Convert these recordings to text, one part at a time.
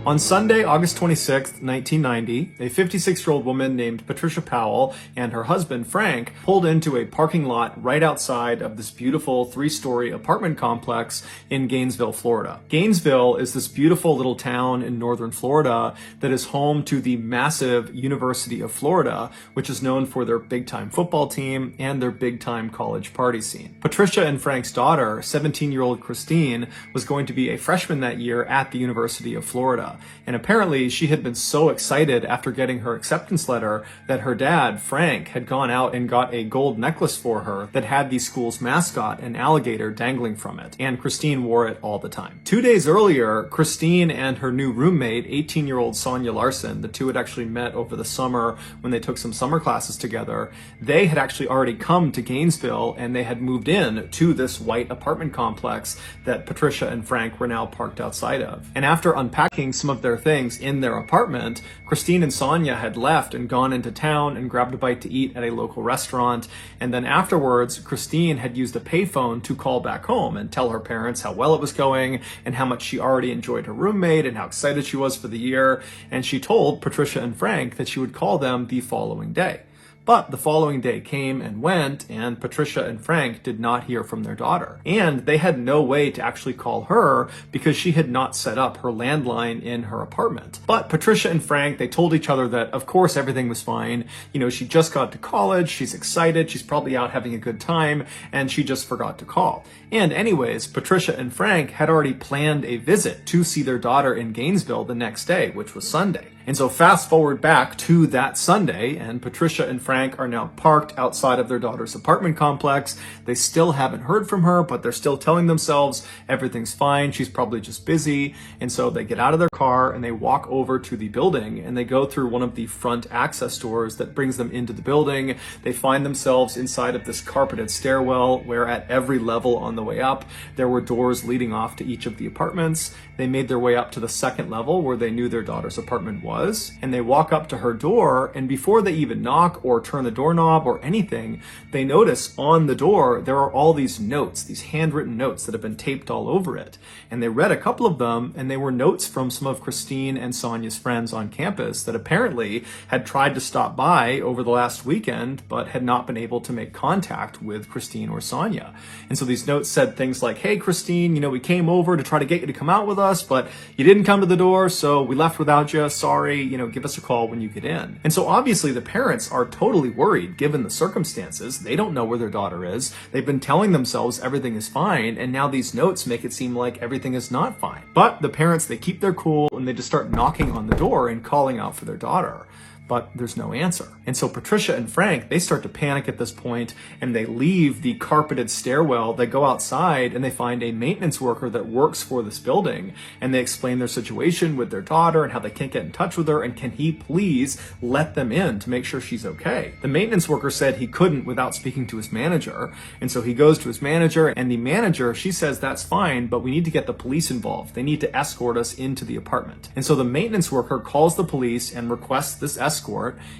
On Sunday, August 26th, 1990, a 56-year-old woman named Patricia Powell and her husband, Frank, pulled into a parking lot right outside of this beautiful 3-story apartment complex in Gainesville, Florida. Gainesville is this beautiful little town in northern Florida that is home to the massive University of Florida, which is known for their big-time football team and their big-time college party scene. Patricia and Frank's daughter, 17-year-old Christine, was going to be a freshman that year at the University of Florida. And apparently she had been so excited after getting her acceptance letter that her dad, Frank, had gone out and got a gold necklace for her that had the school's mascot, an alligator, dangling from it. And Christine wore it all the time. 2 days earlier, Christine and her new roommate, 18-year-old Sonia Larson, the two had actually met over the summer when they took some summer classes together. They had actually already come to Gainesville and they had moved in to this white apartment complex that Patricia and Frank were now parked outside of. And after unpacking some of their things in their apartment, Christine and Sonia had left and gone into town and grabbed a bite to eat at a local restaurant. And then afterwards, Christine had used a payphone to call back home and tell her parents how well it was going and how much she already enjoyed her roommate and how excited she was for the year. And she told Patricia and Frank that she would call them the following day. But the following day came and went, and Patricia and Frank did not hear from their daughter. And they had no way to actually call her because she had not set up her landline in her apartment. But Patricia and Frank, they told each other that, of course, everything was fine. You know, she just got to college, she's excited, she's probably out having a good time, and she just forgot to call. And anyways, Patricia and Frank had already planned a visit to see their daughter in Gainesville the next day, which was Sunday. And so fast forward back to that Sunday, and Patricia and Frank are now parked outside of their daughter's apartment complex. They still haven't heard from her, but they're still telling themselves everything's fine, she's probably just busy. And so they get out of their car and they walk over to the building and they go through one of the front access doors that brings them into the building. They find themselves inside of this carpeted stairwell where at every level on the way up, there were doors leading off to each of the apartments. They made their way up to the second level where they knew their daughter's apartment was, and they walk up to her door, and before they even knock or turn the doorknob or anything, they notice on the door there are all these notes, these handwritten notes that have been taped all over it. And they read a couple of them, and they were notes from some of Christine and Sonia's friends on campus that apparently had tried to stop by over the last weekend but had not been able to make contact with Christine or Sonia. And so these notes said things like, "Hey Christine, you know, we came over to try to get you to come out with us, but you didn't come to the door, so we left without you. Sorry, you know, give us a call when you get in." And so obviously the parents are totally worried given the circumstances. They don't know where their daughter is. They've been telling themselves everything is fine, and now these notes make it seem like everything is not fine. But the parents, they keep their cool and they just start knocking on the door and calling out for their daughter. But there's no answer. And so Patricia and Frank, they start to panic at this point and they leave the carpeted stairwell. They go outside and they find a maintenance worker that works for this building, and they explain their situation with their daughter and how they can't get in touch with her and can he please let them in to make sure she's okay. The maintenance worker said he couldn't without speaking to his manager, and so he goes to his manager, and the manager, she says that's fine, but we need to get the police involved. They need to escort us into the apartment. And so the maintenance worker calls the police and requests this escort,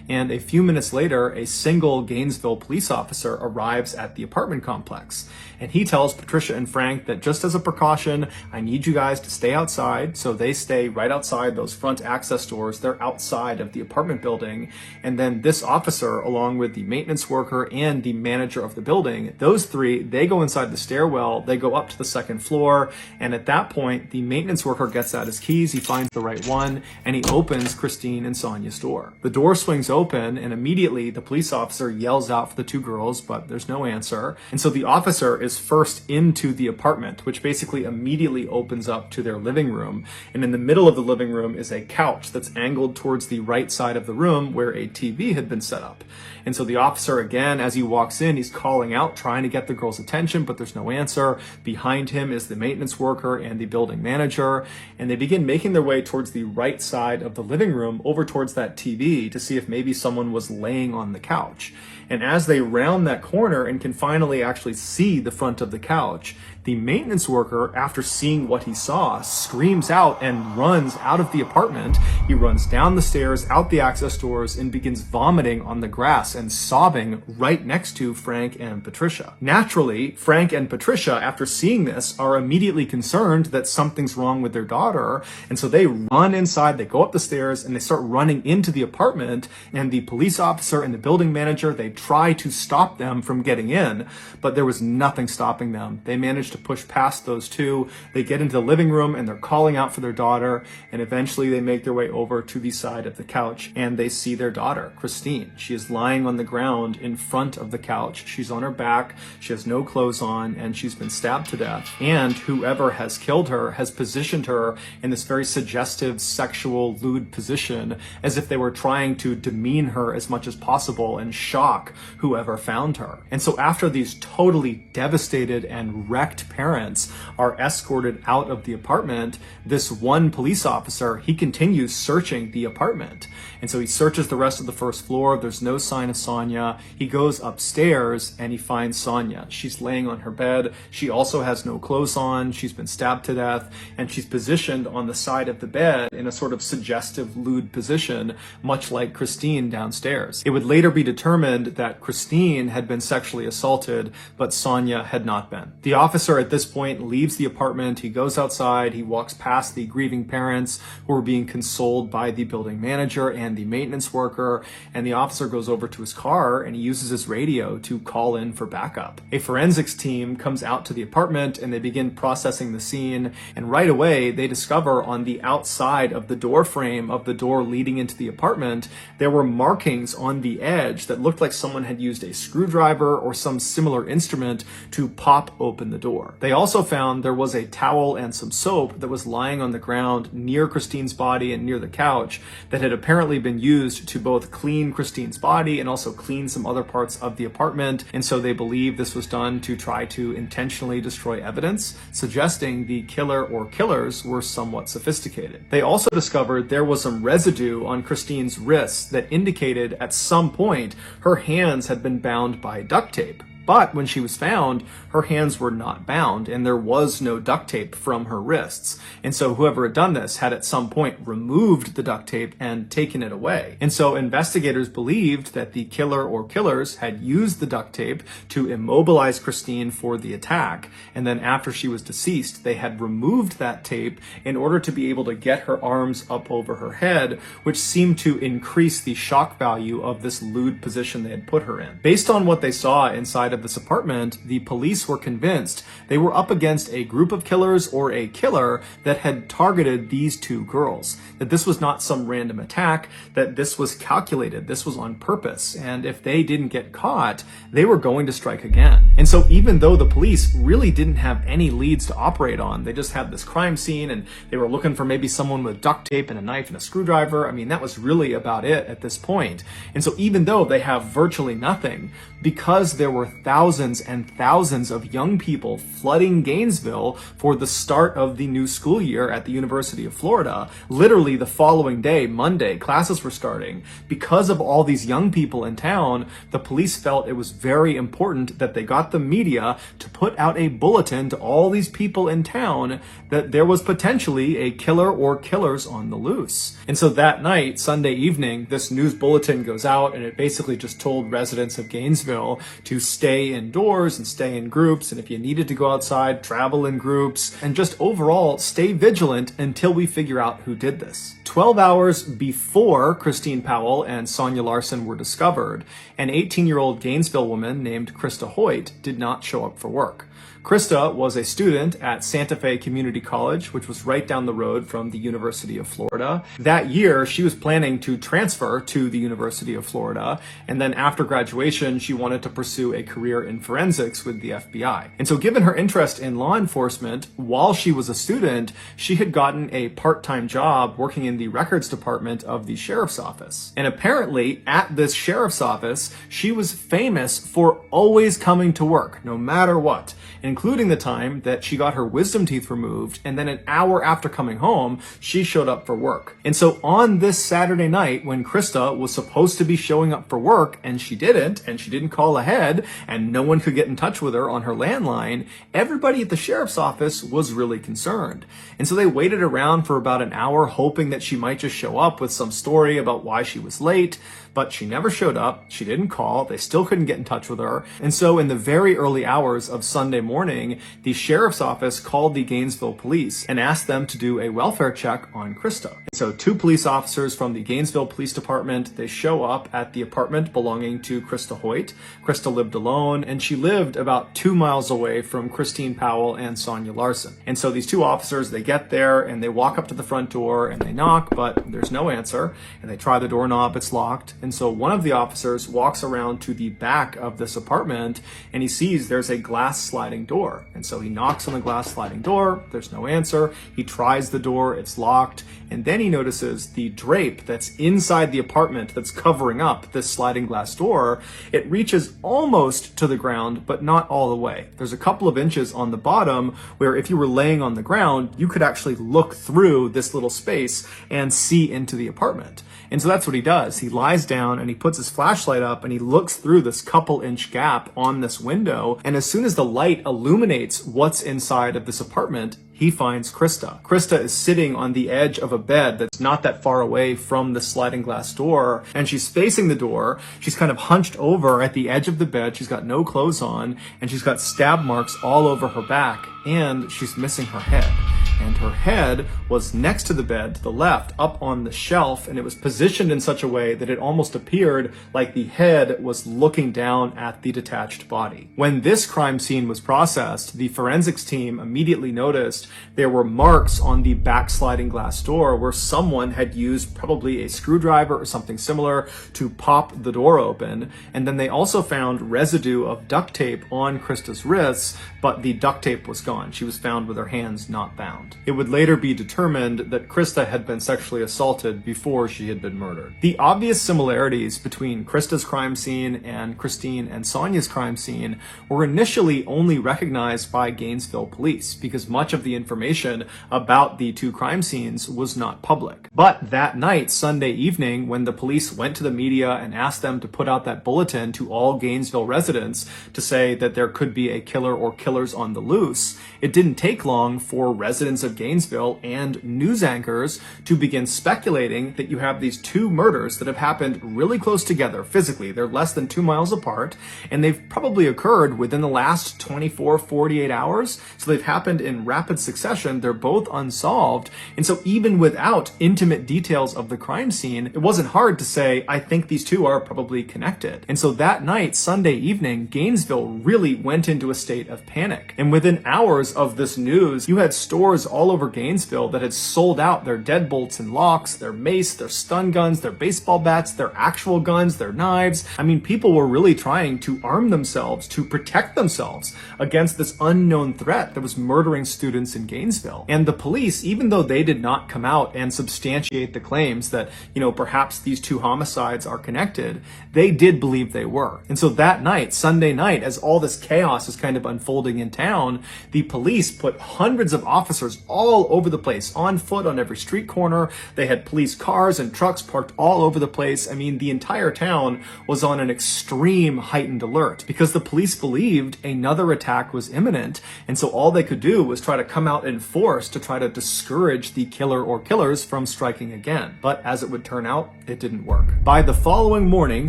and a few minutes later, a single Gainesville police officer arrives at the apartment complex. And he tells Patricia and Frank that just as a precaution, I need you guys to stay outside. So they stay right outside those front access doors. They're outside of the apartment building. And then this officer, along with the maintenance worker and the manager of the building, those three, they go inside the stairwell, they go up to the second floor. And at that point, the maintenance worker gets out his keys, he finds the right one, and he opens Christine and Sonia's door. The door swings open, and immediately the police officer yells out for the two girls, but there's no answer. And so the officer is first into the apartment, which basically immediately opens up to their living room. And in the middle of the living room is a couch that's angled towards the right side of the room where a TV had been set up. And so the officer, again, as he walks in, he's calling out, trying to get the girl's attention, but there's no answer. Behind him is the maintenance worker and the building manager. And they begin making their way towards the right side of the living room, over towards that TV, to see if maybe someone was laying on the couch. And as they round that corner and can finally actually see the front of the couch, the maintenance worker, after seeing what he saw, screams out and runs out of the apartment. He runs down the stairs, out the access doors, and begins vomiting on the grass and sobbing right next to Frank and Patricia. Naturally, Frank and Patricia, after seeing this, are immediately concerned that something's wrong with their daughter, and so they run inside, they go up the stairs, and they start running into the apartment, and the police officer and the building manager, they try to stop them from getting in, but there was nothing stopping them. They managed to push past those two. They get into the living room and they're calling out for their daughter, and eventually they make their way over to the side of the couch and they see their daughter, Christine. She is lying on the ground in front of the couch. She's on her back, she has no clothes on, and she's been stabbed to death. And whoever has killed her has positioned her in this very suggestive, sexual, lewd position, as if they were trying to demean her as much as possible and shock whoever found her. And so after these totally devastated and wrecked parents are escorted out of the apartment, this one police officer, he continues searching the apartment. And so he searches the rest of the first floor. There's no sign of Sonia. He goes upstairs and he finds Sonia. She's laying on her bed. She also has no clothes on. She's been stabbed to death, and she's positioned on the side of the bed in a sort of suggestive, lewd position, much like Christine downstairs. It would later be determined that Christine had been sexually assaulted, but Sonia had not been. The officer at this point leaves the apartment. He goes outside. He walks past the grieving parents who are being consoled by the building manager and the maintenance worker, and the officer goes over to his car and he uses his radio to call in for backup. A forensics team comes out to the apartment and they begin processing the scene, and right away they discover on the outside of the door frame of the door leading into the apartment, there were markings on the edge that looked like someone had used a screwdriver or some similar instrument to pop open the door. They also found there was a towel and some soap that was lying on the ground near Christine's body and near the couch that had apparently been used to both clean Christine's body and also clean some other parts of the apartment. And so they believe this was done to try to intentionally destroy evidence, suggesting the killer or killers were somewhat sophisticated. They also discovered there was some residue on Christine's wrists that indicated at some point her hands had been bound by duct tape. But when she was found, her hands were not bound and there was no duct tape from her wrists. And so whoever had done this had at some point removed the duct tape and taken it away. And so investigators believed that the killer or killers had used the duct tape to immobilize Christine for the attack. And then after she was deceased, they had removed that tape in order to be able to get her arms up over her head, which seemed to increase the shock value of this lewd position they had put her in. Based on what they saw inside of this apartment, the police were convinced they were up against a group of killers or a killer that had targeted these two girls, that this was not some random attack, that this was calculated, this was on purpose, and if they didn't get caught, they were going to strike again. And so even though the police really didn't have any leads to operate on, they just had this crime scene and they were looking for maybe someone with duct tape and a knife and a screwdriver. I mean, that was really about it at this point. And so even though they have virtually nothing, because there were thousands and thousands of young people flooding Gainesville for the start of the new school year at the University of Florida, literally the following day, Monday, classes were starting. Because of all these young people in town, the police felt it was very important that they got the media to put out a bulletin to all these people in town that there was potentially a killer or killers on the loose. And so that night, Sunday evening, this news bulletin goes out and it basically just told residents of Gainesville to stay indoors and stay in groups, and if you needed to go outside, travel in groups, and just overall stay vigilant until we figure out who did this. 12 hours before Christine Powell and Sonia Larson were discovered, an 18-year-old Gainesville woman named Krista Hoyt did not show up for work. Krista was a student at Santa Fe Community College, which was right down the road from the University of Florida. That year, she was planning to transfer to the University of Florida, and then after graduation, she wanted to pursue a career in forensics with the FBI. And so given her interest in law enforcement, while she was a student, she had gotten a part-time job working in the records department of the sheriff's office. And apparently, at this sheriff's office, she was famous for always coming to work, no matter what. And including the time that she got her wisdom teeth removed, and then an hour after coming home, she showed up for work. And so on this Saturday night, when Krista was supposed to be showing up for work, and she didn't call ahead, and no one could get in touch with her on her landline, everybody at the sheriff's office was really concerned. And so they waited around for about an hour, hoping that she might just show up with some story about why she was late, but she never showed up. She didn't call. They still couldn't get in touch with her. And so in the very early hours of Sunday morning, the sheriff's office called the Gainesville police and asked them to do a welfare check on Krista. And so 2 police officers from the Gainesville Police Department, they show up at the apartment belonging to Krista Hoyt. Krista lived alone, and she lived about 2 miles away from Christine Powell and Sonia Larson. And so these 2 officers, they get there and they walk up to the front door and they knock, but there's no answer. And they try the doorknob, it's locked. And so one of the officers walks around to the back of this apartment and he sees there's a glass sliding door. And so he knocks on the glass sliding door, there's no answer. He tries the door, it's locked. And then he notices the drape that's inside the apartment that's covering up this sliding glass door. It reaches almost to the ground, but not all the way. There's a couple of inches on the bottom where if you were laying on the ground, you could actually look through this little space and see into the apartment. And so that's what he does. He lies down and he puts his flashlight up and he looks through this couple inch gap on this window. And as soon as the light illuminates what's inside of this apartment, he finds Krista. Krista is sitting on the edge of a bed that's not that far away from the sliding glass door, and she's facing the door. She's kind of hunched over at the edge of the bed. She's got no clothes on, and she's got stab marks all over her back, and she's missing her head. And her head was next to the bed to the left, up on the shelf, and it was positioned in such a way that it almost appeared like the head was looking down at the detached body. When this crime scene was processed, the forensics team immediately noticed there were marks on the backsliding glass door where someone had used probably a screwdriver or something similar to pop the door open. And then they also found residue of duct tape on Krista's wrists, but the duct tape was gone. She was found with her hands not bound. It would later be determined that Krista had been sexually assaulted before she had been murdered. The obvious similarities between Krista's crime scene and Christine and Sonia's crime scene were initially only recognized by Gainesville police because much of the information about the 2 crime scenes was not public. But that night, Sunday evening, when the police went to the media and asked them to put out that bulletin to all Gainesville residents to say that there could be a killer or killers on the loose, it didn't take long for residents of Gainesville and news anchors to begin speculating that you have these 2 murders that have happened really close together physically. They're less than 2 miles apart, and they've probably occurred within the last 24, 48 hours. So they've happened in rapid succession. They're both unsolved. And so even without intimate details of the crime scene, it wasn't hard to say, I think these 2 are probably connected. And so that night, Sunday evening, Gainesville really went into a state of panic. And within hours of this news, you had stores all over Gainesville that had sold out their deadbolts and locks, their mace, their stun guns, their baseball bats, their actual guns, their knives. I mean, people were really trying to arm themselves to protect themselves against this unknown threat that was murdering students in Gainesville. And the police, even though they did not come out and substantiate the claims that, perhaps these 2 homicides are connected, they did believe they were. And so that night, Sunday night, as all this chaos is kind of unfolding in town, the police put hundreds of officers all over the place, on foot on every street corner. They had police cars and trucks parked all over the place. I mean, the entire town was on an extreme heightened alert because the police believed another attack was imminent. And so all they could do was try to come out in force to try to discourage the killer or killers from striking again. But as it would turn out, it didn't work. By the following morning,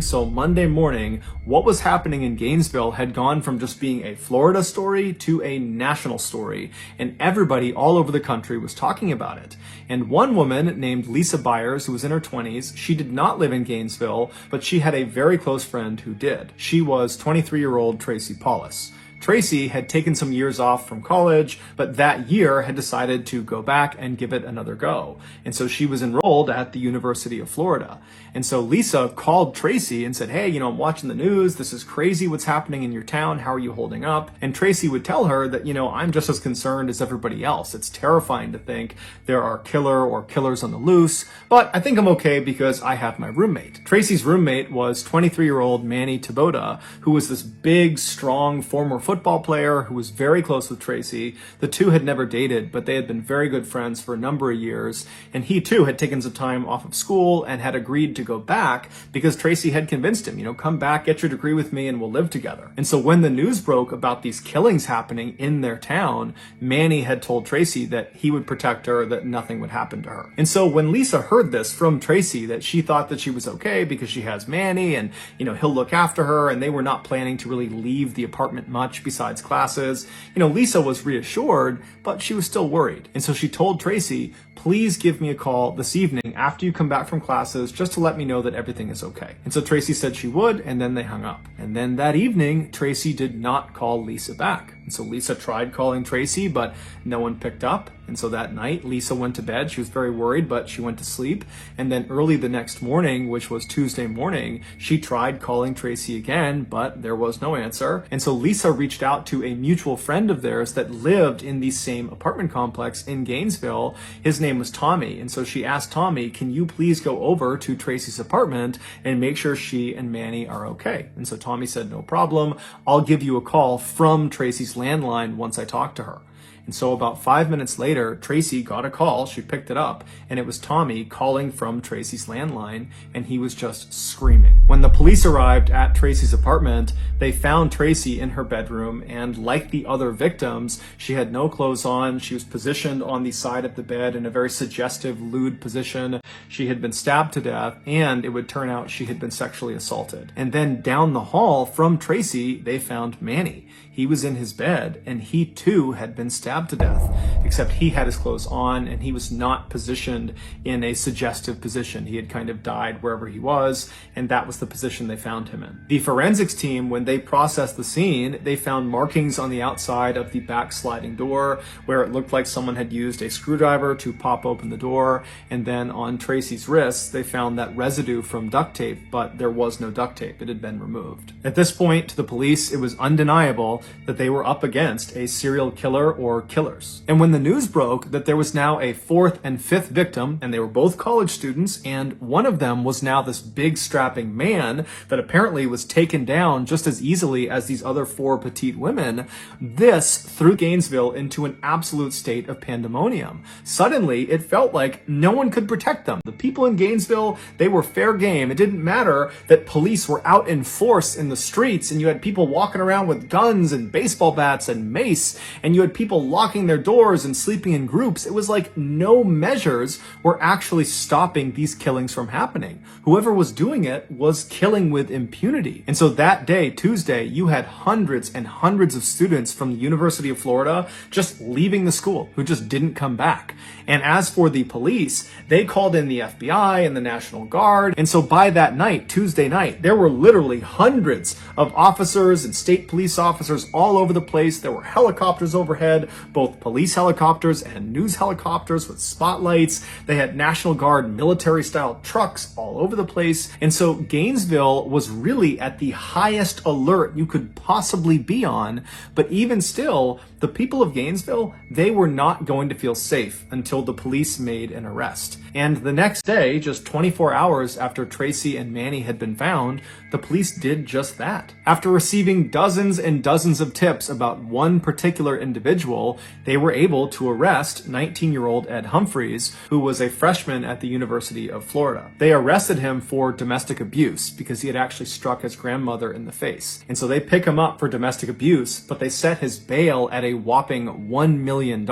so Monday morning, what was happening in Gainesville had gone from just being a Florida story to a national story, and everybody all over the country was talking about it. And one woman named Lisa Byers, who was in her 20s, she did not live in Gainesville, but she had a very close friend who did. She was 23-year-old Tracy Paulus. Tracy had taken some years off from college, but that year had decided to go back and give it another go. And so she was enrolled at the University of Florida. And so Lisa called Tracy and said, hey, I'm watching the news. This is crazy what's happening in your town. How are you holding up? And Tracy would tell her that, I'm just as concerned as everybody else. It's terrifying to think there are killer or killers on the loose, but I think I'm okay because I have my roommate. Tracy's roommate was 23-year-old Manny Taboda, who was this big, strong former football football player who was very close with Tracy. The two had never dated, but they had been very good friends for a number of years. And he too had taken some time off of school and had agreed to go back because Tracy had convinced him, come back, get your degree with me, and we'll live together. And so when the news broke about these killings happening in their town, Manny had told Tracy that he would protect her, that nothing would happen to her. And so when Lisa heard this from Tracy, that she thought that she was okay because she has Manny and, he'll look after her, and they were not planning to really leave the apartment much besides classes, Lisa was reassured, but she was still worried. And so she told Tracy, please give me a call this evening after you come back from classes just to let me know that everything is okay. And so Tracy said she would, and then they hung up. And then that evening, Tracy did not call Lisa back. And so Lisa tried calling Tracy, but no one picked up. And so that night, Lisa went to bed. She was very worried, but she went to sleep. And then early the next morning, which was Tuesday morning, she tried calling Tracy again, but there was no answer. And so Lisa reached out to a mutual friend of theirs that lived in the same apartment complex in Gainesville. His name was Tommy. And so she asked Tommy, can you please go over to Tracy's apartment and make sure she and Manny are okay? And so Tommy said, no problem. I'll give you a call from Tracy's landline once I talk to her. And so about 5 minutes later, Tracy got a call. She picked it up, and it was Tommy calling from Tracy's landline, and he was just screaming. When the police arrived at Tracy's apartment, they found Tracy in her bedroom, and like the other victims, she had no clothes on. She was positioned on the side of the bed in a very suggestive, lewd position. She had been stabbed to death, and it would turn out she had been sexually assaulted. And then down the hall from Tracy, they found Manny. He was in his bed, and he too had been stabbed to death, except he had his clothes on and he was not positioned in a suggestive position. He had kind of died wherever he was, and that was the position they found him in. The forensics team, when they processed the scene, they found markings on the outside of the back sliding door where it looked like someone had used a screwdriver to pop open the door, and then on Tracy's wrists, they found that residue from duct tape, but there was no duct tape. It had been removed. At this point, to the police, it was undeniable that they were up against a serial killer or killers. And when the news broke that there was now a fourth and fifth victim, and they were both college students, and one of them was now this big strapping man that apparently was taken down just as easily as these other four petite women, this threw Gainesville into an absolute state of pandemonium. Suddenly, it felt like no one could protect them. The people in Gainesville, they were fair game. It didn't matter that police were out in force in the streets, and you had people walking around with guns and baseball bats and mace, and you had people locking their doors and sleeping in groups. It was like no measures were actually stopping these killings from happening. Whoever was doing it was killing with impunity. And so that day, Tuesday, you had hundreds and hundreds of students from the University of Florida just leaving the school who just didn't come back. And as for the police, they called in the FBI and the National Guard. And so by that night, Tuesday night, there were literally hundreds of officers and state police officers all over the place. There were helicopters overhead, both police helicopters and news helicopters with spotlights. They had National Guard military-style trucks all over the place. And so Gainesville was really at the highest alert you could possibly be on. But even still, the people of Gainesville, they were not going to feel safe until the police made an arrest. And the next day, just 24 hours after Tracy and Manny had been found, the police did just that. After receiving dozens and dozens of tips about one particular individual, they were able to arrest 19-year-old Ed Humphreys, who was a freshman at the University of Florida. They arrested him for domestic abuse because he had actually struck his grandmother in the face. And so they pick him up for domestic abuse, but they set his bail at a whopping $1 million,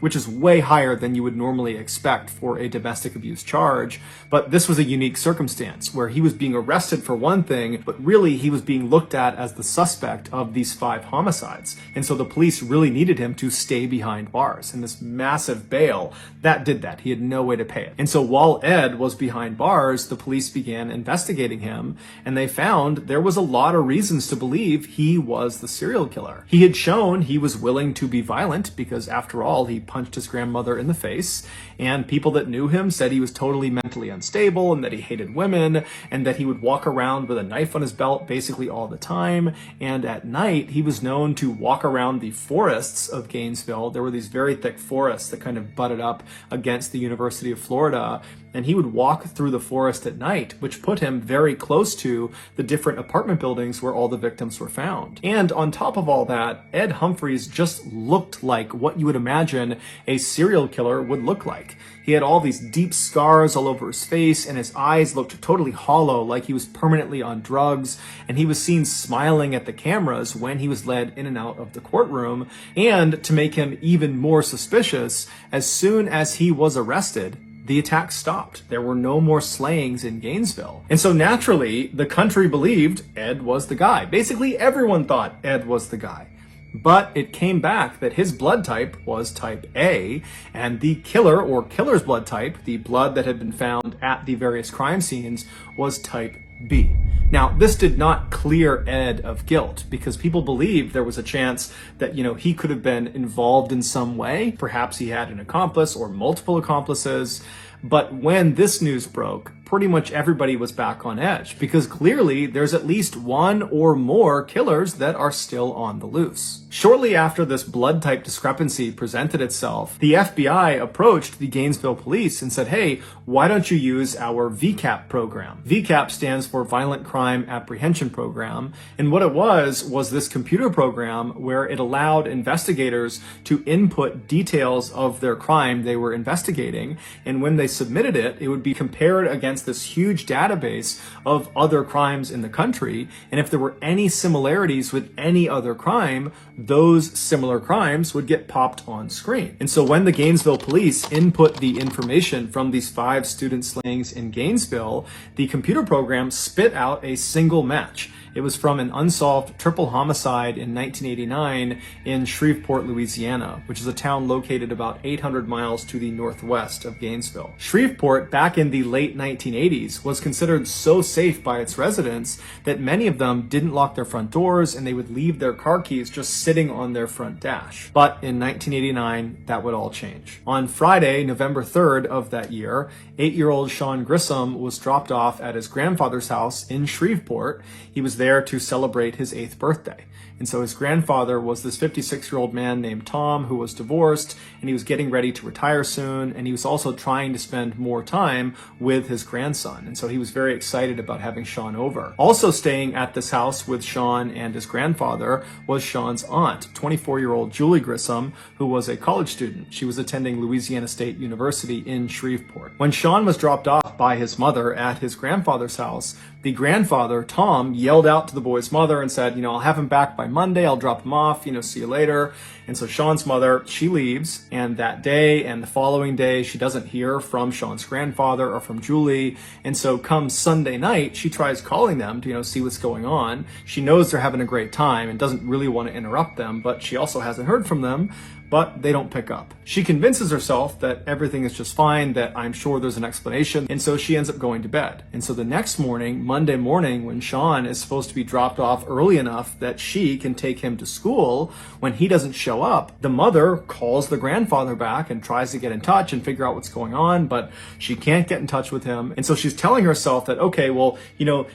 which is way higher than you would normally expect for a domestic abuse charge. But this was a unique circumstance where he was being arrested for one thing, but really he was being looked at as the suspect of these 5 homicides. And so the police really needed him to stay behind bars. And this massive bail, that did that. He had no way to pay it. And so while Ed was behind bars, the police began investigating him, and they found there was a lot of reasons to believe he was the serial killer. He had shown he was willing willing to be violent because, after all, he punched his grandmother in the face. And people that knew him said he was totally mentally unstable and that he hated women and that he would walk around with a knife on his belt basically all the time. And at night, he was known to walk around the forests of Gainesville. There were these very thick forests that kind of butted up against the University of Florida. And he would walk through the forest at night, which put him very close to the different apartment buildings where all the victims were found. And on top of all that, Ed Humphreys just looked like what you would imagine a serial killer would look like. He had all these deep scars all over his face, and his eyes looked totally hollow, like he was permanently on drugs, and he was seen smiling at the cameras when he was led in and out of the courtroom. And to make him even more suspicious, as soon as he was arrested, the attack stopped. There were no more slayings in Gainesville. And so naturally, the country believed Ed was the guy. Basically, everyone thought Ed was the guy. But it came back that his blood type was type A, and the killer or killer's blood type, the blood that had been found at the various crime scenes, was type B. Now, this did not clear Ed of guilt because people believed there was a chance that, he could have been involved in some way. Perhaps he had an accomplice or multiple accomplices. But when this news broke, pretty much everybody was back on edge because clearly there's at least one or more killers that are still on the loose. Shortly after this blood type discrepancy presented itself, the FBI approached the Gainesville police and said, hey, why don't you use our VCAP program? VCAP stands for Violent Crime Apprehension Program. And what it was this computer program where it allowed investigators to input details of their crime they were investigating. And when they submitted it, it would be compared against this huge database of other crimes in the country. And if there were any similarities with any other crime, those similar crimes would get popped on screen. And so when the Gainesville police input the information from these 5 student slayings in Gainesville, the computer program spit out a single match. It was from an unsolved triple homicide in 1989 in Shreveport, Louisiana, which is a town located about 800 miles to the northwest of Gainesville. Shreveport, back in the late 1980s, was considered so safe by its residents that many of them didn't lock their front doors and they would leave their car keys just sitting on their front dash. But in 1989, that would all change. On Friday, November 3rd of that year, 8-year-old Sean Grissom was dropped off at his grandfather's house in Shreveport. He was there to celebrate his 8th birthday. And so his grandfather was this 56-year-old man named Tom who was divorced, and he was getting ready to retire soon, and he was also trying to spend more time with his grandson. And so he was very excited about having Sean over. Also staying at this house with Sean and his grandfather was Sean's aunt, 24-year-old Julie Grissom, who was a college student. She was attending Louisiana State University in Shreveport. When Sean was dropped off by his mother at his grandfather's house, the grandfather, Tom, yelled out to the boy's mother and said, I'll have him back by Monday. I'll drop him off, see you later. And so Sean's mother, she leaves, and that day and the following day, she doesn't hear from Sean's grandfather or from Julie. And so come Sunday night, she tries calling them to, see what's going on. She knows they're having a great time and doesn't really want to interrupt them, but she also hasn't heard from them. But they don't pick up. She convinces herself that everything is just fine, that I'm sure there's an explanation, and so she ends up going to bed. And so the next morning, Monday morning, when Sean is supposed to be dropped off early enough that she can take him to school, when he doesn't show up, the mother calls the grandfather back and tries to get in touch and figure out what's going on, but she can't get in touch with him. And so she's telling herself that, okay, well,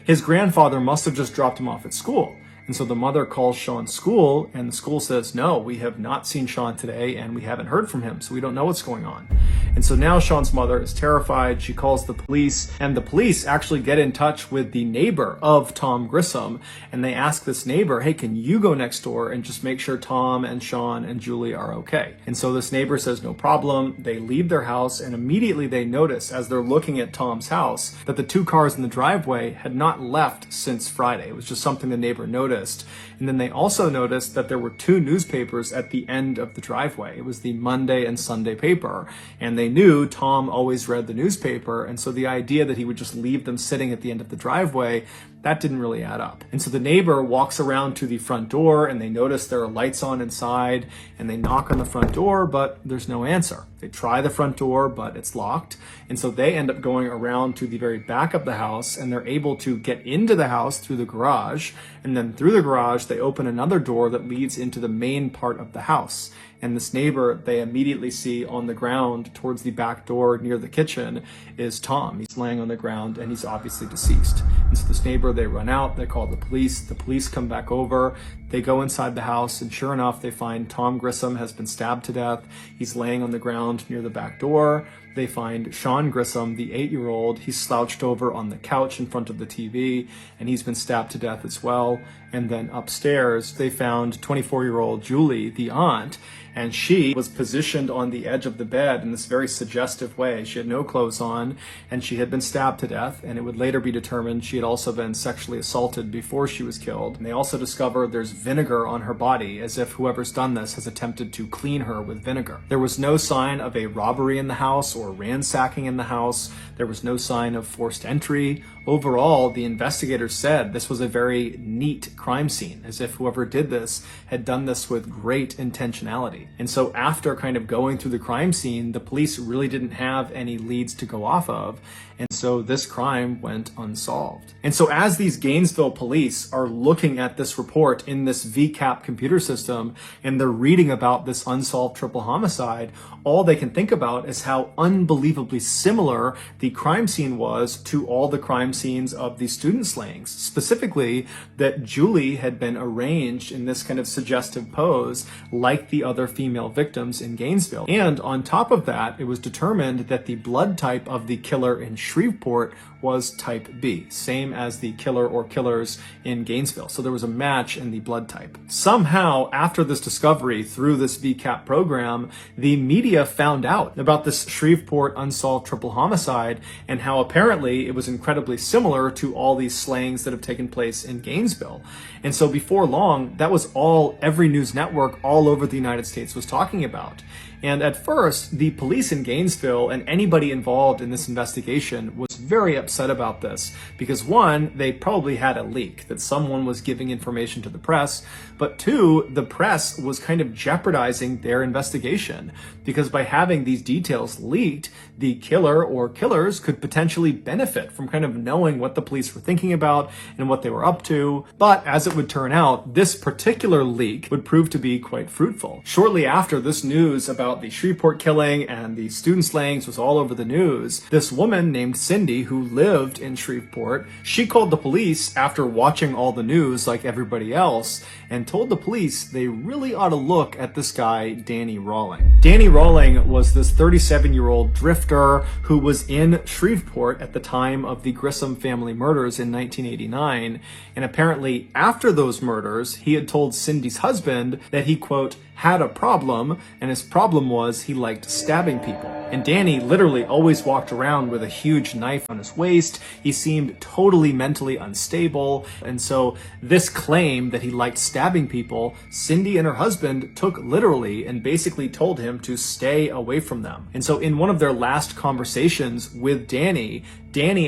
his grandfather must have just dropped him off at school. And so the mother calls Sean's school, and the school says, no, we have not seen Sean today, and we haven't heard from him, so we don't know what's going on. And so now Sean's mother is terrified. She calls the police, and the police actually get in touch with the neighbor of Tom Grissom, and they ask this neighbor, hey, can you go next door and just make sure Tom and Sean and Julie are okay? And so this neighbor says, no problem. They leave their house, and immediately they notice, as they're looking at Tom's house, that the 2 cars in the driveway had not left since Friday. It was just something the neighbor noticed. And then they also noticed that there were 2 newspapers at the end of the driveway. It was the Monday and Sunday paper. And they knew Tom always read the newspaper. And so the idea that he would just leave them sitting at the end of the driveway, that didn't really add up. And so the neighbor walks around to the front door, and they notice there are lights on inside, and they knock on the front door, but there's no answer. They try the front door, but it's locked. And so they end up going around to the very back of the house, and they're able to get into the house through the garage. And then through the garage, they open another door that leads into the main part of the house. And this neighbor they immediately see on the ground towards the back door near the kitchen is Tom. He's laying on the ground and he's obviously deceased. And so this neighbor, they run out, they call the police. The police come back over, they go inside the house, and sure enough, they find Tom Grissom has been stabbed to death. He's laying on the ground near the back door. They find Sean Grissom, the 8-year-old. He's slouched over on the couch in front of the TV, and he's been stabbed to death as well. And then upstairs, they found 24-year-old Julie, the aunt, and she was positioned on the edge of the bed in this very suggestive way. She had no clothes on, and she had been stabbed to death, and it would later be determined she had also been sexually assaulted before she was killed. And they also discovered there's vinegar on her body, as if whoever's done this has attempted to clean her with vinegar. There was no sign of a robbery in the house or ransacking in the house. There was no sign of forced entry. Overall, the investigators said this was a very neat crime scene, as if whoever did this had done this with great intentionality. And so after kind of going through the crime scene, the police really didn't have any leads to go off of. And so this crime went unsolved. And so as these Gainesville police are looking at this report in this VCAP computer system, and they're reading about this unsolved triple homicide, all they can think about is how unbelievably similar the crime scene was to all the crime scenes of the student slayings. Specifically, that Julie had been arranged in this kind of suggestive pose like the other female victims in Gainesville. And on top of that, it was determined that the blood type of the killer in Shreveport was type B, same as the killer or killers in Gainesville. So there was a match in the blood type. Somehow, after this discovery through this VCAP program, the media found out about this Shreveport unsolved triple homicide and how apparently it was incredibly similar to all these slayings that have taken place in Gainesville. And so before long, that was all every news network all over the United States was talking about. And at first, the police in Gainesville and anybody involved in this investigation was very upset about this because one, they probably had a leak that someone was giving information to the press, but two, the press was kind of jeopardizing their investigation because by having these details leaked, the killer or killers could potentially benefit from kind of knowing what the police were thinking about and what they were up to. But as it would turn out, this particular leak would prove to be quite fruitful. Shortly after this news about the Shreveport killing and the student slayings was all over the news, this woman named Cindy, who lived in Shreveport, she called the police after watching all the news like everybody else and told the police they really ought to look at this guy, Danny Rawling. Danny Rawling was this 37-year-old drifter who was in Shreveport at the time of the Grissom family murders in 1989, and apparently after those murders, he had told Cindy's husband that he, quote, had a problem, and his problem was he liked stabbing people. And Danny literally always walked around with a huge knife on his waist. He seemed totally mentally unstable. And so this claim that he liked stabbing people, Cindy and her husband took literally and basically told him to stay away from them. And so in one of their last conversations with Danny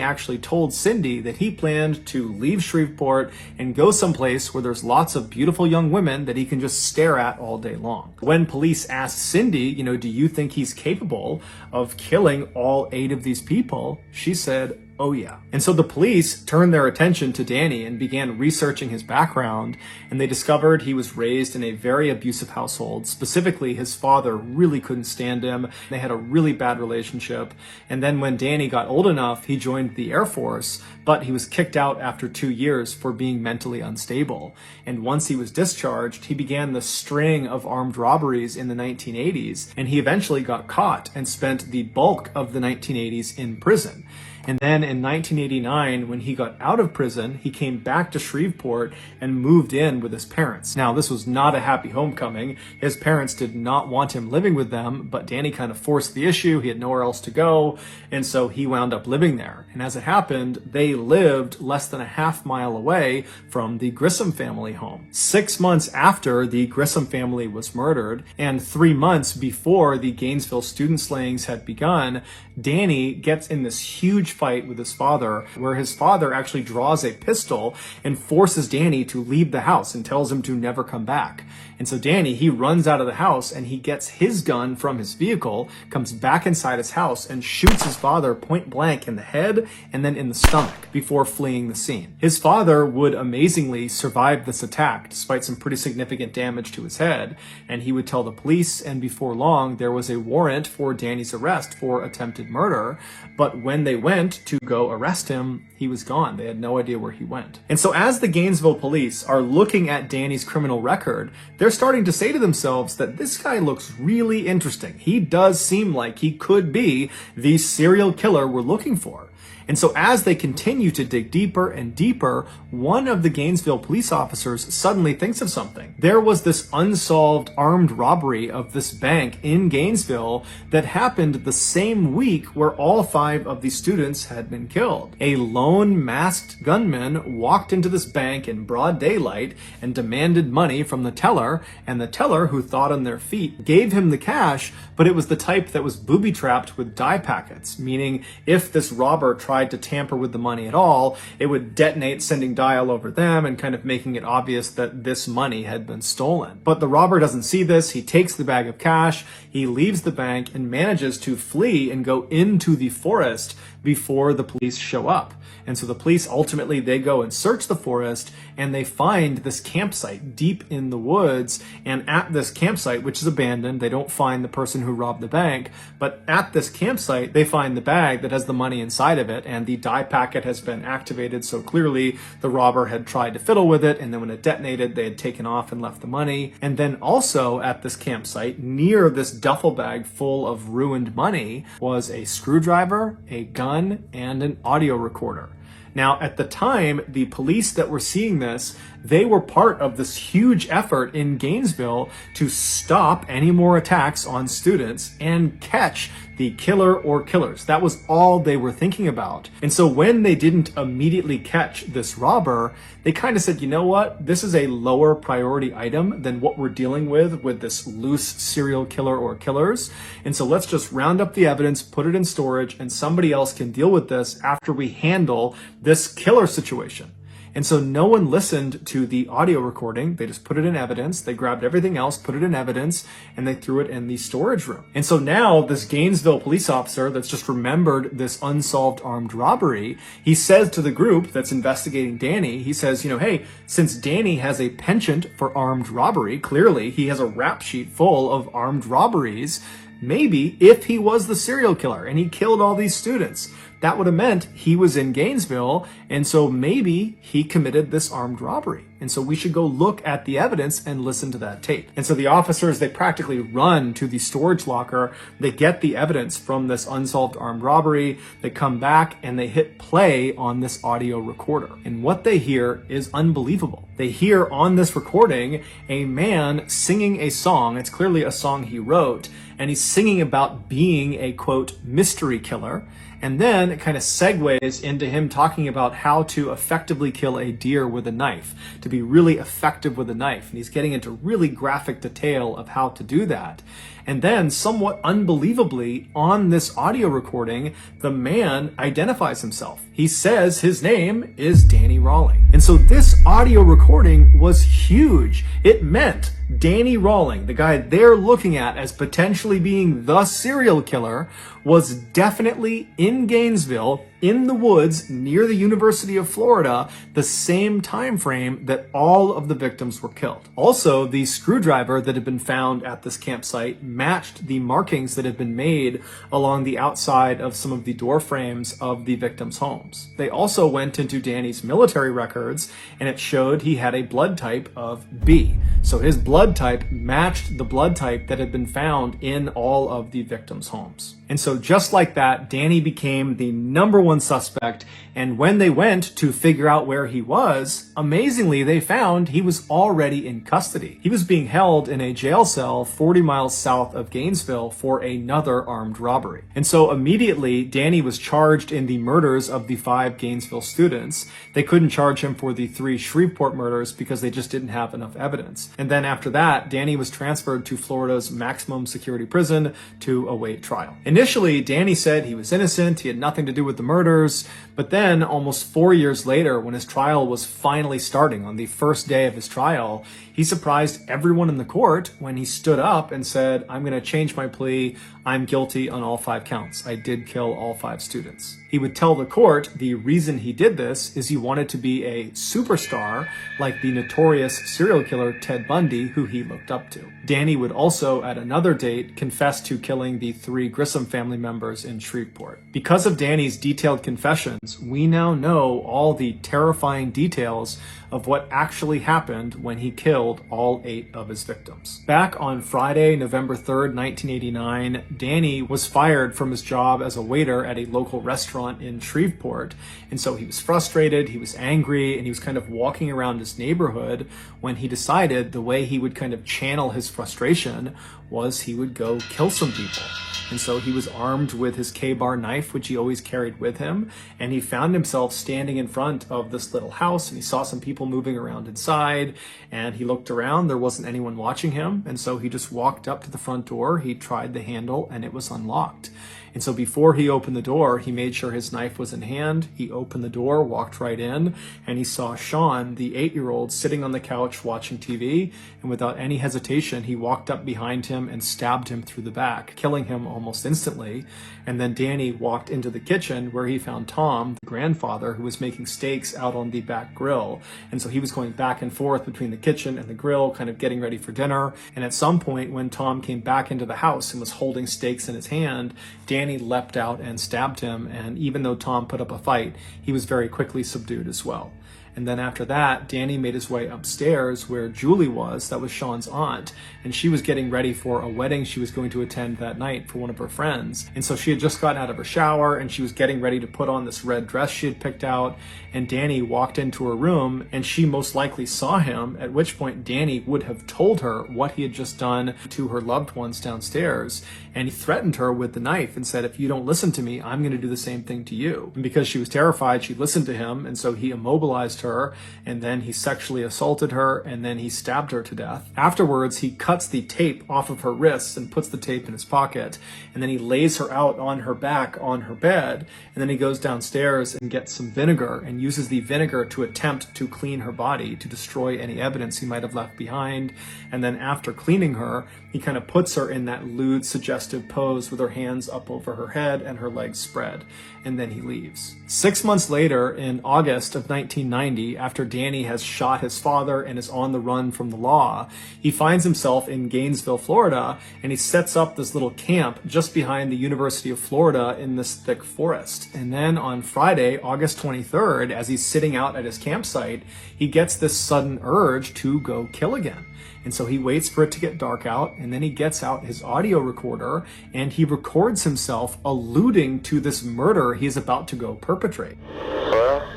actually told Cindy that he planned to leave Shreveport and go someplace where there's lots of beautiful young women that he can just stare at all day long. When police asked Cindy, do you think he's capable of killing all 8 of these people? She said, oh yeah. And so the police turned their attention to Danny and began researching his background, and they discovered he was raised in a very abusive household. Specifically, his father really couldn't stand him. They had a really bad relationship. And then when Danny got old enough, he joined the Air Force, but he was kicked out after 2 years for being mentally unstable. And once he was discharged, he began the string of armed robberies in the 1980s, and he eventually got caught and spent the bulk of the 1980s in prison. And then in 1989, when he got out of prison, he came back to Shreveport and moved in with his parents. Now, this was not a happy homecoming. His parents did not want him living with them, but Danny kind of forced the issue. He had nowhere else to go, and so he wound up living there. And as it happened, they lived less than a half-mile away from the Grissom family home. 6 months after the Grissom family was murdered, and 3 months before the Gainesville student slayings had begun, Danny gets in this huge huge fight with his father, where his father actually draws a pistol and forces Danny to leave the house and tells him to never come back. And so Danny, he runs out of the house and he gets his gun from his vehicle, comes back inside his house and shoots his father point blank in the head and then in the stomach before fleeing the scene. His father would amazingly survive this attack despite some pretty significant damage to his head, and he would tell the police, and before long there was a warrant for Danny's arrest for attempted murder. But when they went to go arrest him, he was gone. They had no idea where he went. And so as the Gainesville police are looking at Danny's criminal record, they're starting to say to themselves that this guy looks really interesting. He does seem like he could be the serial killer we're looking for. And so as they continue to dig deeper and deeper, one of the Gainesville police officers suddenly thinks of something. There was this unsolved armed robbery of this bank in Gainesville that happened the same week where all 5 of the students had been killed. A lone masked gunman walked into this bank in broad daylight and demanded money from the teller, and the teller, who thought on their feet, gave him the cash, but it was the type that was booby-trapped with dye packets, meaning if this robber tried to tamper with the money at all, it would detonate, sending dye all over them and kind of making it obvious that this money had been stolen. But the robber doesn't see this. He takes the bag of cash, he leaves the bank and manages to flee and go into the forest before the police show up. And so the police ultimately, they go and search the forest and they find this campsite deep in the woods. And at this campsite, which is abandoned, they don't find the person who robbed the bank, but at this campsite, they find the bag that has the money inside of it, and the dye packet has been activated. So clearly the robber had tried to fiddle with it, and then when it detonated, they had taken off and left the money. And then also at this campsite, near this duffel bag full of ruined money, was a screwdriver, a gun, and an audio recorder. Now, at the time, the police that were seeing this, they were part of this huge effort in Gainesville to stop any more attacks on students and catch the killer or killers. That was all they were thinking about. And so when they didn't immediately catch this robber, they kind of said, you know what? This is a lower priority item than what we're dealing with this loose serial killer or killers. And so let's just round up the evidence, put it in storage, and somebody else can deal with this after we handle this killer situation. And so no one listened to the audio recording. They just put it in evidence. They grabbed everything else, put it in evidence, and they threw it in the storage room. And so now this Gainesville police officer that's just remembered this unsolved armed robbery, he says to the group that's investigating Danny, he says, hey, since Danny has a penchant for armed robbery, clearly he has a rap sheet full of armed robberies, maybe if he was the serial killer and he killed all these students, that would have meant he was in Gainesville, and so maybe he committed this armed robbery. And so we should go look at the evidence and listen to that tape. And so the officers, they practically run to the storage locker. They get the evidence from this unsolved armed robbery. They come back and they hit play on this audio recorder. And what they hear is unbelievable. They hear on this recording a man singing a song. It's clearly a song he wrote, and he's singing about being a, quote, mystery killer. And then it kind of segues into him talking about how to effectively kill a deer with a knife, to be really effective with a knife. And he's getting into really graphic detail of how to do that. And then, somewhat unbelievably, on this audio recording, the man identifies himself. He says his name is Danny Rawling. And so this audio recording was huge. It meant Danny Rawling, the guy they're looking at as potentially being the serial killer, was definitely in Gainesville, in the woods near the University of Florida, the same time frame that all of the victims were killed. Also, the screwdriver that had been found at this campsite matched the markings that had been made along the outside of some of the door frames of the victims' homes. They also went into Danny's military records, and it showed he had a blood type of B. So his blood type matched the blood type that had been found in all of the victims' homes. And so just like that, Danny became the number one suspect, and when they went to figure out where he was, amazingly, they found he was already in custody. He was being held in a jail cell 40 miles south of Gainesville for another armed robbery. And so immediately, Danny was charged in the murders of the 5 Gainesville students. They couldn't charge him for the 3 Shreveport murders because they just didn't have enough evidence. And then after after that, Danny was transferred to Florida's maximum security prison to await trial. Initially, Danny said he was innocent, he had nothing to do with the murders, but then almost 4 years later, when his trial was finally starting on the first day of his trial, he surprised everyone in the court when he stood up and said, "I'm going to change my plea. I'm guilty on all 5 counts. I did kill all 5 students." He would tell the court the reason he did this is he wanted to be a superstar like the notorious serial killer Ted Bundy, who he looked up to. Danny would also, at another date, confess to killing the 3 Grissom family members in Shreveport. Because of Danny's detailed confessions, we now know all the terrifying details of what actually happened when he killed all 8 of his victims. Back on Friday, November 3rd, 1989, Danny was fired from his job as a waiter at a local restaurant in Shreveport. And so he was frustrated, he was angry, and he was kind of walking around his neighborhood when he decided the way he would kind of channel his frustration was he would go kill some people. And so he was armed with his K-bar knife, which he always carried with him, and he found himself standing in front of this little house, and he saw some people moving around inside, and he looked around, there wasn't anyone watching him, and so he just walked up to the front door, he tried the handle, and it was unlocked. And so before he opened the door, he made sure his knife was in hand. He opened the door, walked right in, and he saw Sean, the 8-year-old, sitting on the couch watching TV. And without any hesitation, he walked up behind him and stabbed him through the back, killing him almost instantly. And then Danny walked into the kitchen where he found Tom, the grandfather, who was making steaks out on the back grill. And so he was going back and forth between the kitchen and the grill, kind of getting ready for dinner. And at some point, when Tom came back into the house and was holding steaks in his hand, Danny leapt out and stabbed him, and even though Tom put up a fight, he was very quickly subdued as well. And then after that, Danny made his way upstairs where Julie was, that was Sean's aunt, and she was getting ready for a wedding she was going to attend that night for one of her friends. And so she had just gotten out of her shower and she was getting ready to put on this red dress she had picked out, and Danny walked into her room and she most likely saw him, at which point Danny would have told her what he had just done to her loved ones downstairs, and he threatened her with the knife and said, "If you don't listen to me, I'm going to do the same thing to you." And because she was terrified, she listened to him, and so he immobilized her, and then he sexually assaulted her, and then he stabbed her to death. Afterwards, he cuts the tape off of her wrists and puts the tape in his pocket, and then he lays her out on her back on her bed, and then he goes downstairs and gets some vinegar and uses the vinegar to attempt to clean her body, to destroy any evidence he might have left behind. And then after cleaning her, he kind of puts her in that lewd, suggestive pose with her hands up over her head and her legs spread, and then he leaves. 6 months later, in August of 1990, after Danny has shot his father and is on the run from the law, he finds himself in Gainesville, Florida, and he sets up this little camp just behind the University of Florida in this thick forest. And then on Friday, August 23rd, as he's sitting out at his campsite, he gets this sudden urge to go kill again. And so he waits for it to get dark out, and then he gets out his audio recorder and he records himself alluding to this murder he is about to go perpetrate. Well,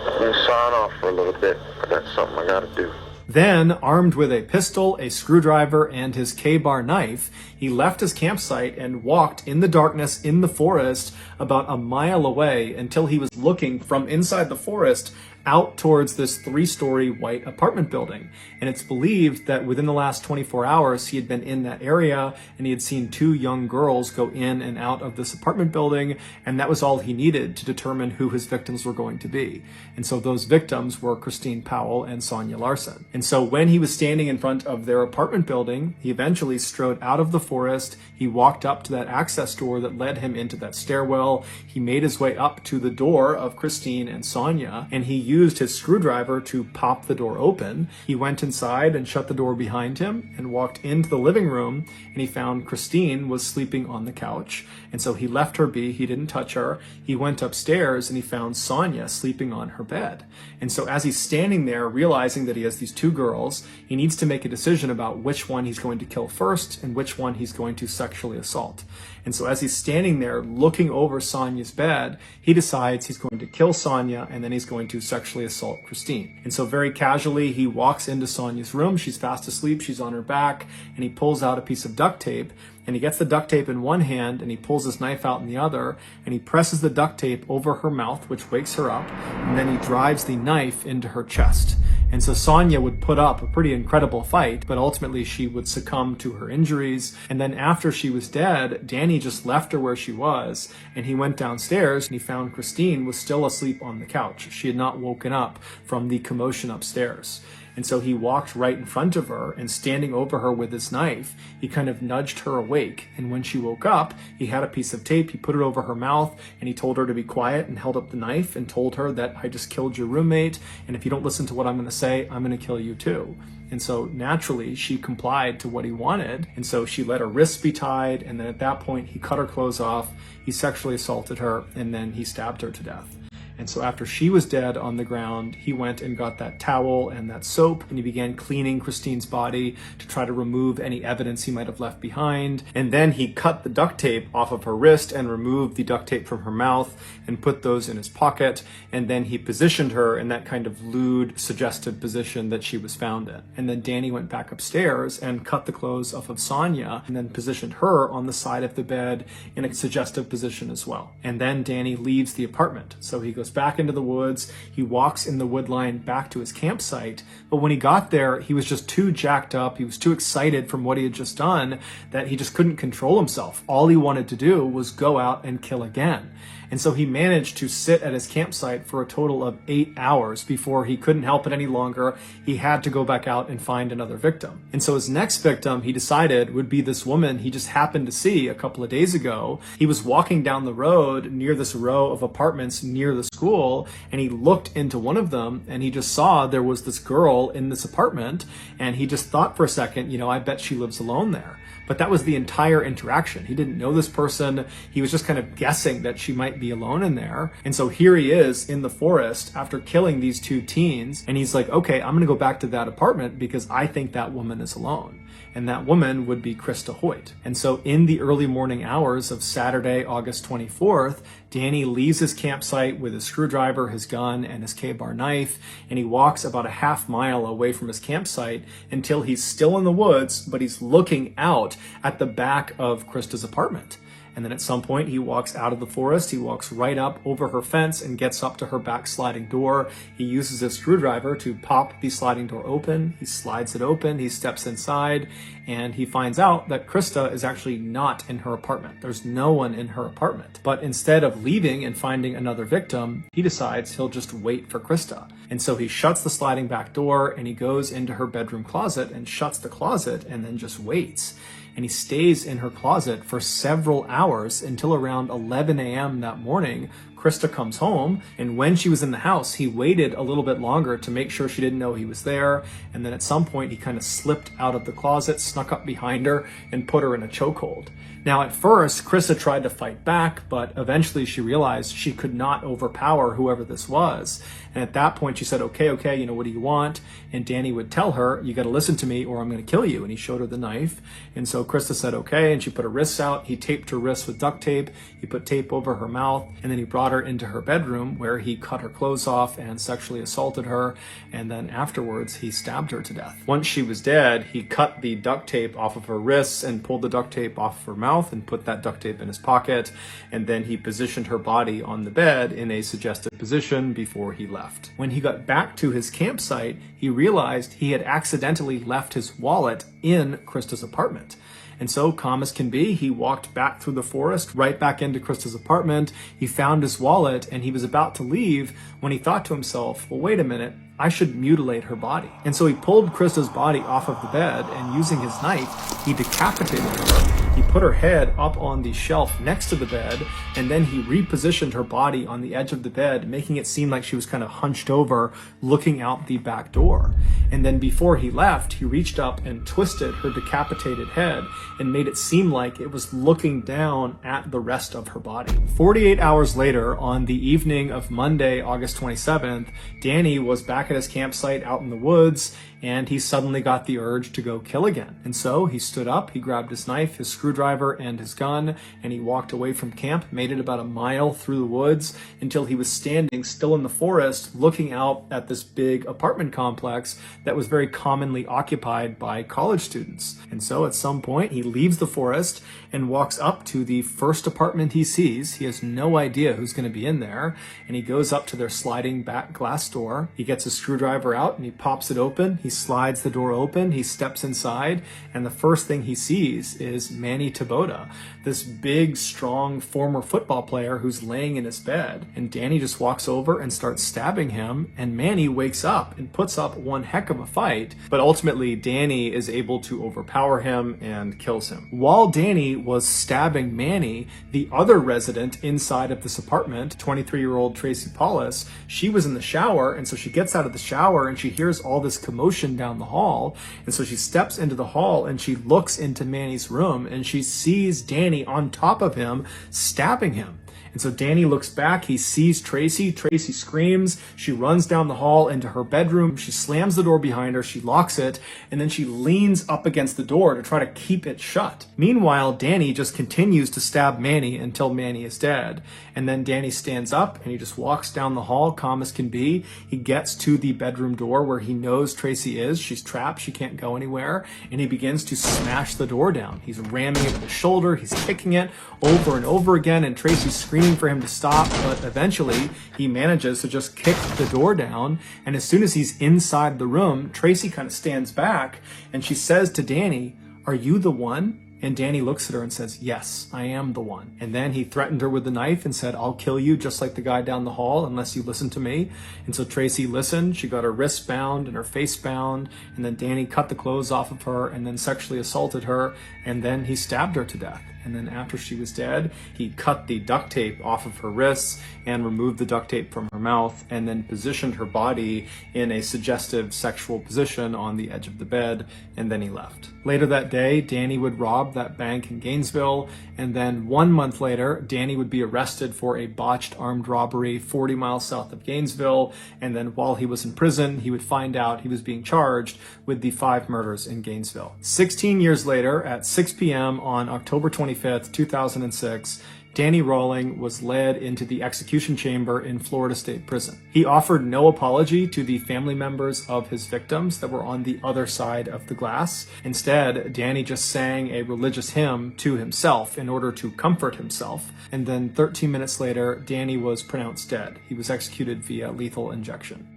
let me sign off for a little bit. I got something I gotta do. Then, armed with a pistol, a screwdriver, and his K-bar knife, he left his campsite and walked in the darkness in the forest about a mile away until he was looking from inside the forest out towards this 3-story white apartment building. And it's believed that within the last 24 hours, he had been in that area and he had seen 2 young girls go in and out of this apartment building, and that was all he needed to determine who his victims were going to be. And so those victims were Christine Powell and Sonia Larson. And so when he was standing in front of their apartment building, he eventually strode out of the forest. He walked up to that access door that led him into that stairwell. He made his way up to the door of Christine and Sonia, and he used his screwdriver to pop the door open. He went inside and shut the door behind him and walked into the living room, and he found Christine was sleeping on the couch. And so he left her be. He didn't touch her. He went upstairs and he found Sonia sleeping on her bed. And so as he's standing there, realizing that he has these 2 girls, he needs to make a decision about which one he's going to kill first and which one he's going to sexually assault. And so as he's standing there looking over Sonia's bed, he decides he's going to kill Sonia and then he's going to sexually assault Christine. And so very casually, he walks into Sonia's room. She's fast asleep. She's on her back, and he pulls out a piece of duct tape, and he gets the duct tape in one hand and he pulls his knife out in the other, and he presses the duct tape over her mouth, which wakes her up, and then he drives the knife into her chest. And so Sonia would put up a pretty incredible fight, but ultimately she would succumb to her injuries. And then after she was dead, Danny just left her where she was, and he went downstairs and he found Christine was still asleep on the couch. She had not woken up from the commotion upstairs. And so he walked right in front of her, and standing over her with his knife, he kind of nudged her awake. And when she woke up, he had a piece of tape, he put it over her mouth, and he told her to be quiet and held up the knife and told her that I just killed your roommate, and if you don't listen to what I'm going to say, I'm going to kill you too. And so naturally, she complied to what he wanted. And so she let her wrists be tied, and then at that point, he cut her clothes off, he sexually assaulted her, and then he stabbed her to death. And so after she was dead on the ground, he went and got that towel and that soap, and he began cleaning Christine's body to try to remove any evidence he might have left behind. And then he cut the duct tape off of her wrist and removed the duct tape from her mouth and put those in his pocket. And then he positioned her in that kind of lewd, suggestive position that she was found in. And then Danny went back upstairs and cut the clothes off of Sonia and then positioned her on the side of the bed in a suggestive position as well. And then Danny leaves the apartment. So he goes back into the woods, he walks in the wood line back to his campsite, but when he got there, he was just too jacked up, he was too excited from what he had just done that he just couldn't control himself. All he wanted to do was go out and kill again. And so he managed to sit at his campsite for a total of 8 hours before he couldn't help it any longer. He had to go back out and find another victim. And so his next victim, he decided, would be this woman he just happened to see a couple of days ago. He was walking down the road near this row of apartments near the school, and he looked into one of them, and he just saw there was this girl in this apartment, and he just thought for a second, I bet she lives alone there. But that was the entire interaction. He didn't know this person. He was just kind of guessing that she might be alone in there. And so here he is in the forest after killing these two teens. And he's like, okay, I'm going to go back to that apartment because I think that woman is alone. And that woman would be Krista Hoyt. And so in the early morning hours of Saturday, August 24th, Danny leaves his campsite with his screwdriver, his gun, and his K-bar knife, and he walks about a half mile away from his campsite until he's still in the woods, but he's looking out at the back of Krista's apartment. And then at some point, he walks out of the forest, he walks right up over her fence and gets up to her back sliding door. He uses his screwdriver to pop the sliding door open. He slides it open, he steps inside, and he finds out that Krista is actually not in her apartment. There's no one in her apartment. But instead of leaving and finding another victim, he decides he'll just wait for Krista. And so he shuts the sliding back door and he goes into her bedroom closet and shuts the closet and then just waits. And he stays in her closet for several hours until around 11 a.m. that morning. Krista comes home, and when she was in the house, he waited a little bit longer to make sure she didn't know he was there. And then at some point, he kind of slipped out of the closet, snuck up behind her, and put her in a chokehold. Now, at first, Krista tried to fight back, but eventually she realized she could not overpower whoever this was. And at that point, she said, okay, what do you want? And Danny would tell her, you got to listen to me or I'm going to kill you. And he showed her the knife. And so Krista said, okay. And she put her wrists out. He taped her wrists with duct tape. He put tape over her mouth. And then he brought her into her bedroom where he cut her clothes off and sexually assaulted her. And then afterwards, he stabbed her to death. Once she was dead, he cut the duct tape off of her wrists and pulled the duct tape off of her mouth and put that duct tape in his pocket. And then he positioned her body on the bed in a suggestive position before he left. When he got back to his campsite, he realized he had accidentally left his wallet in Krista's apartment. And so, calm as can be, he walked back through the forest, right back into Krista's apartment. He found his wallet and he was about to leave when he thought to himself, well, wait a minute, I should mutilate her body. And so he pulled Krista's body off of the bed and using his knife, he decapitated her. He put her head up on the shelf next to the bed, and then he repositioned her body on the edge of the bed, making it seem like she was kind of hunched over, looking out the back door. And then before he left, he reached up and twisted her decapitated head and made it seem like it was looking down at the rest of her body. 48 hours later, on the evening of Monday, August 27th, Danny was back at his campsite out in the woods, and he suddenly got the urge to go kill again. And so he stood up, he grabbed his knife, his screwdriver, screwdriver and his gun, and he walked away from camp, made it about a mile through the woods until he was standing still in the forest looking out at this big apartment complex that was very commonly occupied by college students. And so at some point he leaves the forest and walks up to the first apartment he sees. He has no idea who's going to be in there, and he goes up to their sliding back glass door. He gets a screwdriver out and he pops it open. He slides the door open. He steps inside, and the first thing he sees is Manny Taboda, this big, strong former football player who's laying in his bed. And Danny just walks over and starts stabbing him, and Manny wakes up and puts up one heck of a fight, but ultimately Danny is able to overpower him and kills him. While Danny was stabbing Manny, the other resident inside of this apartment, 23-year-old Tracy Paulus, she was in the shower, and so she gets out of the shower and she hears all this commotion down the hall, and so she steps into the hall and she looks into Manny's room and she sees Danny on top of him stabbing him. And so Danny looks back, he sees Tracy. Tracy screams, she runs down the hall into her bedroom, she slams the door behind her, she locks it, and then she leans up against the door to try to keep it shut. Meanwhile, Danny just continues to stab Manny until Manny is dead. And then Danny stands up and he just walks down the hall, calm as can be. He gets to the bedroom door where he knows Tracy is. She's trapped, she can't go anywhere, and he begins to smash the door down. He's ramming it with his shoulder, he's kicking it over and over again, and Tracy's screaming for him to stop, but eventually he manages to just kick the door down. And as soon as he's inside the room, Tracy kind of stands back and she says to Danny, "Are you the one?" And Danny looks at her and says, "Yes, I am the one." And then he threatened her with the knife and said, "I'll kill you just like the guy down the hall unless you listen to me." And so Tracy listened. She got her wrists bound and her face bound. And then Danny cut the clothes off of her and then sexually assaulted her. And then he stabbed her to death. And then after she was dead, he cut the duct tape off of her wrists and removed the duct tape from her mouth and then positioned her body in a suggestive sexual position on the edge of the bed, and then he left. Later that day, Danny would rob that bank in Gainesville, and then 1 month later, Danny would be arrested for a botched armed robbery 40 miles south of Gainesville, and then while he was in prison, he would find out he was being charged with the 5 murders in Gainesville. 16 years later, at 6 p.m. on October 25th, 2006, Danny Rawling was led into the execution chamber in Florida State Prison. He offered no apology to the family members of his victims that were on the other side of the glass. Instead, Danny just sang a religious hymn to himself in order to comfort himself. And then 13 minutes later, Danny was pronounced dead. He was executed via lethal injection.